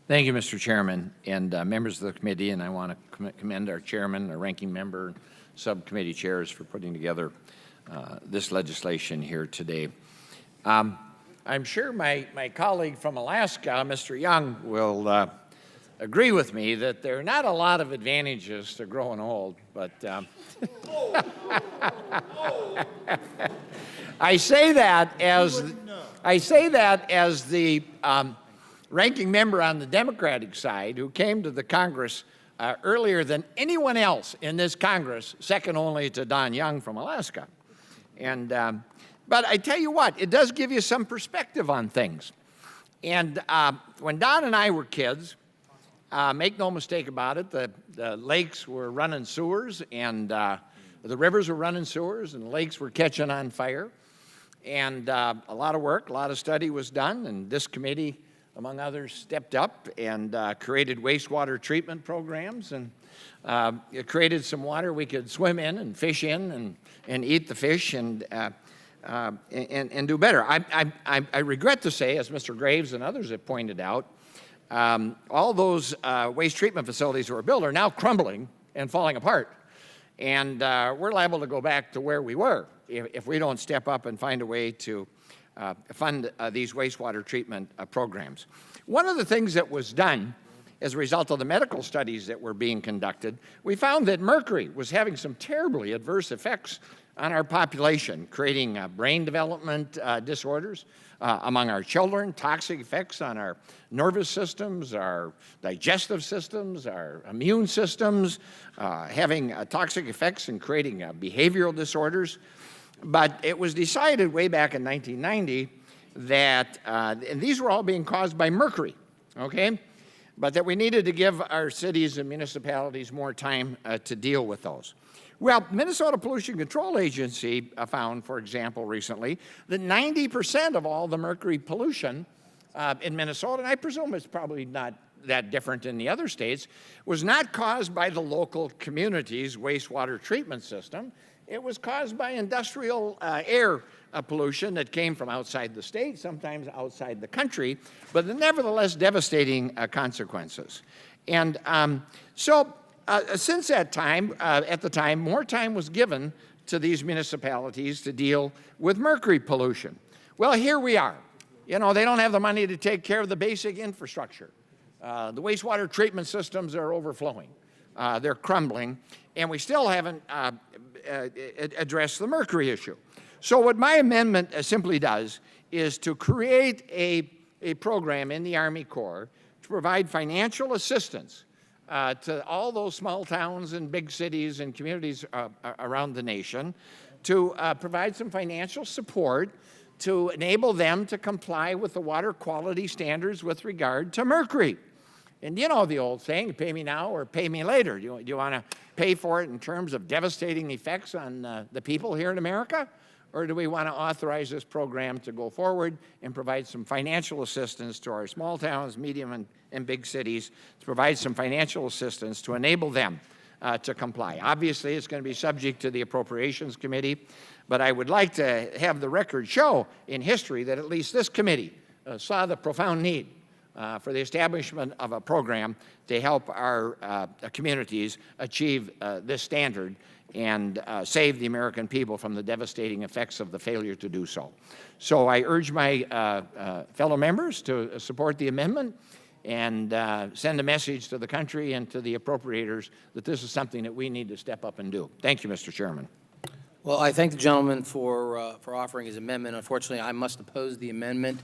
Thank you, Mr. Chairman, and members of the committee, and I want to commend our chairman, our ranking member, subcommittee chairs for putting together this legislation here today. I'm sure my colleague from Alaska, Mr. Young, will agree with me that there are not a lot of advantages to growing old, but I say that as the ranking member on the Democratic side who came to the Congress earlier than anyone else in this Congress, second only to Don Young from Alaska. And but I tell you what, it does give you some perspective on things. And when Don and I were kids, make no mistake about it, the lakes were running sewers, and the rivers were running sewers, and the lakes were catching on fire. And a lot of work, a lot of study was done, and this committee, among others, stepped up and created wastewater treatment programs, and it created some water we could swim in and fish in and eat the fish and do better. I regret to say, as Mr. Graves and others have pointed out, all those waste treatment facilities that were built are now crumbling and falling apart. And we're liable to go back to where we were if we don't step up and find a way to fund these wastewater treatment programs. One of the things that was done as a result of the medical studies that were being conducted, we found that mercury was having some terribly adverse effects on our population, creating brain development disorders among our children, toxic effects on our nervous systems, our digestive systems, our immune systems, having toxic effects and creating behavioral disorders. But it was decided way back in 1990 that, and these were all being caused by mercury, okay? But that we needed to give our cities and municipalities more time to deal with those. Well, Minnesota Pollution Control Agency found, for example, recently, that 90% of all the mercury pollution in Minnesota, and I presume it's probably not that different in the other states, was not caused by the local community's wastewater treatment system. It was caused by industrial air pollution that came from outside the state, sometimes outside the country, but nevertheless devastating consequences. And since that time, at the time, more time was given to these municipalities to deal with mercury pollution. Well, here we are. You know, they don't have the money to take care of the basic infrastructure. The wastewater treatment systems are overflowing. They're crumbling, and we still haven't addressed the mercury issue. So what my amendment simply does is to create a program in the Army Corps to provide financial assistance to all those small towns and big cities and communities around the nation, to provide some financial support to enable them to comply with the water quality standards with regard to mercury. And you know the old saying, pay me now or pay me later. Do you want to pay for it in terms of devastating effects on the people here in America? Or do we want to authorize this program to go forward and provide some financial assistance to our small towns, medium and big cities, to provide some financial assistance to enable them to comply? Obviously, it's going to be subject to the Appropriations Committee, but I would like to have the record show in history that at least this committee saw the profound need for the establishment of a program to help our communities achieve this standard and save the American people from the devastating effects of the failure to do so. So I urge my fellow members to support the amendment and send a message to the country and to the appropriators that this is something that we need to step up and do. Thank you, Mr. Chairman. Well, I thank the gentleman for offering his amendment. Unfortunately, I must oppose the amendment.